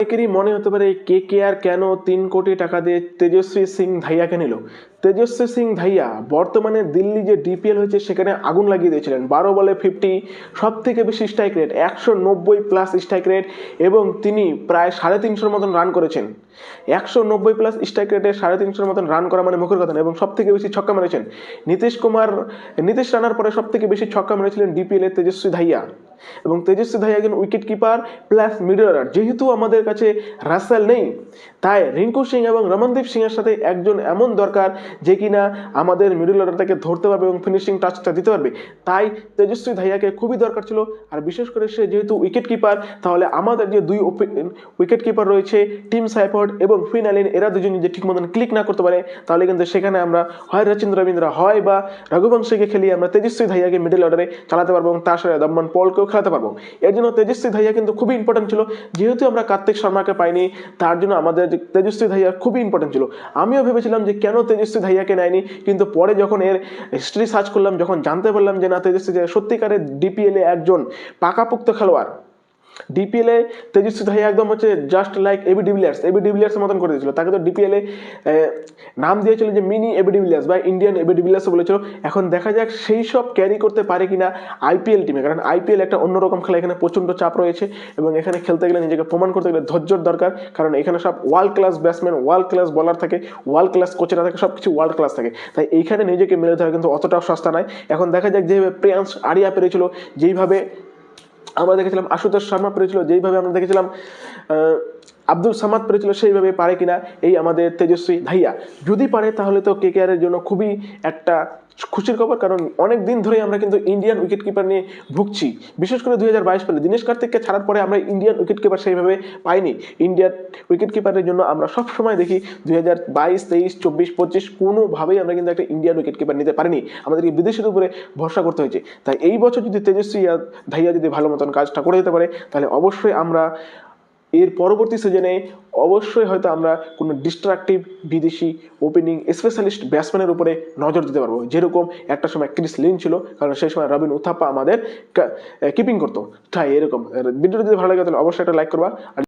অনেকেরই মনে হতে পারে কেকেআর কেন 3 কোটি টাকা দিয়ে তেজস্বী সিং ধাইয়াকে নিল। তেজস্বী সিং ধাইয়া বর্তমানে দিল্লি যে ডিপিএল হয়েছে সেখানে আগুন লাগিয়ে দিয়েছিলেন। 12 বলে 50, সব থেকে বেশি স্ট্রাইক রেট, 190+ স্ট্রাইক রেট, এবং তিনি প্রায় 350 মতন রান করেছেন। 190+ স্ট্রাইক রেটে 350 মতন রান করা মানে মুখের কথা না। এবং সব থেকে বেশি ছক্কা মেরেছেন নীতিশ রানার পরে সব থেকে বেশি ছক্কা মেরেছিলেন ডিপিএল এর তেজস্বী ধাইয়া। এবং তেজস্বী ধাইয়া একজন wicket keeper plus middle order. যেহেতু আমাদের কাছে রাসেল নেই, তাই রিঙ্কু সিং এবং রমনদীপ সিং এর সাথে একজন এমন দরকার যে কিনা আমাদের মিডল অর্ডারটাকে ধরতে পারবে এবং ফিনিশিং টাচটা দিতে পারবে। তাই তেজস্বী ধাইয়াকে খুবই দরকার ছিল। আর বিশেষ করে সে যেহেতু উইকেট কিপার, তাহলে আমাদের যে দুই উইকেট কিপার রয়েছে টিম সাইফোর্ড এবং ফিন অ্যালেন, এরা দুজন যদি ঠিক মতন ক্লিক না করতে পারে, তাহলে কিন্তু সেখানে আমরা হয় রচিন রবীন্দ্র হয় বা রঘুবংশীকে খেলিয়ে আমরা তেজস্বী ধাইয়াকে মিডল অর্ডারে চালাতে পারবো এবং তার সাথে দমন পলকেও খেলাতে পারবো। এর জন্য তেজস্বী ধাইয়া কিন্তু খুবই ইম্পর্টেন্ট ছিল। যেহেতু আমরা কার্তিক শর্মাকে পাইনি, তার জন্য আমাদের তেজস্বী ধাইয়া খুবই ইম্পর্টেন্ট ছিল। আমিও ভেবেছিলাম যে কেন তেজস্বী ধাইয়াকে নেয়নি, কিন্তু পরে যখন এর হিস্ট্রি সার্চ করলাম, যখন জানতে পারলাম যে না, তেজস্বী ধাইয়া সত্যিকারের ডিপিএলে একজন পাকাপোক্ত খেলোয়াড়। ডিপিএলে তেজস্বী ধাইয়া একদম হচ্ছে জাস্ট লাইক এবি ডিভিলিয়ার্স মতন করে দিয়েছিল। তাকে তো ডিপিএলে নাম দিয়েছিল যে মিনি এবি ডিভিলিয়ার্স বা ইন্ডিয়ান এবি ডিভিলিয়ার্স বলেছিল। এখন দেখা যাক সেই সব ক্যারি করতে পারে কিনা আইপিএল টিমে, কারণ আইপিএল একটা অন্যরকম খেলা। এখানে প্রচণ্ড চাপ রয়েছে এবং এখানে খেলতে গেলে নিজেকে প্রমাণ করতে গেলে ধৈর্যর দরকার, কারণ এখানে সব world class batsman, world class বলার থাকে, ওয়ার্ল্ড ক্লাস কোচেরা থাকে, সব কিছু ওয়ার্ল্ড ক্লাস থাকে। তাই এইখানে নিজেকে মেলে ধরা কিন্তু অতটাও সস্তা নয়। এখন দেখা যাক যেভাবে প্রিয়াংশ আরিয়া পেরেছিল, যেইভাবে আমরা দেখেছিলাম আশুতোষ শর্মা পেরেছিল, যেইভাবে আমরা দেখেছিলাম আব্দুল সামাদ পেরেছিল, সেইভাবে পারে কিনা এই আমাদের তেজস্বী ধাইয়া। যদি পারে তাহলে তো কেকেআর এর জন্য খুবই একটা খুশির খবর, কারণ অনেক দিন ধরেই আমরা কিন্তু ইন্ডিয়ান উইকেট কিপার নিয়ে ভুগছি। বিশেষ করে 2022 সালে দীনেশ কার্তিককে ছাড়ার পরে আমরা ইন্ডিয়ান উইকেট কিপার সেইভাবে পাইনি। ইন্ডিয়ার উইকেট কিপারের জন্য আমরা সব সময় দেখি 2022, 23, 24, 25 কোনোভাবেই আমরা কিন্তু একটা ইন্ডিয়ান উইকেট কিপার নিতে পারিনি। আমাদেরকে বিদেশের উপরে ভরসা করতে হয়েছে। তাই এই বছর যদি তেজস্বী ধাইয়া যদি ভালো মতন কাজটা করে দিতে পারে, তাহলে অবশ্যই আমরা এর পরবর্তী সিজনে অবশ্যই হয়তো আমরা কোনো ডিস্ট্রাকটিভ বিদেশি ওপেনিং স্পেশালিস্ট ব্যাটসম্যানের উপরে নজর দিতে পারবো, যেরকম একটা সময় ক্রিস লিন ছিল, কারণ সেই সময় রবিন উথাপ্পা আমাদের কিপিং করতো। তাই এরকম ভিডিওটি যদি ভালো লাগে তাহলে অবশ্যই একটা লাইক করবা।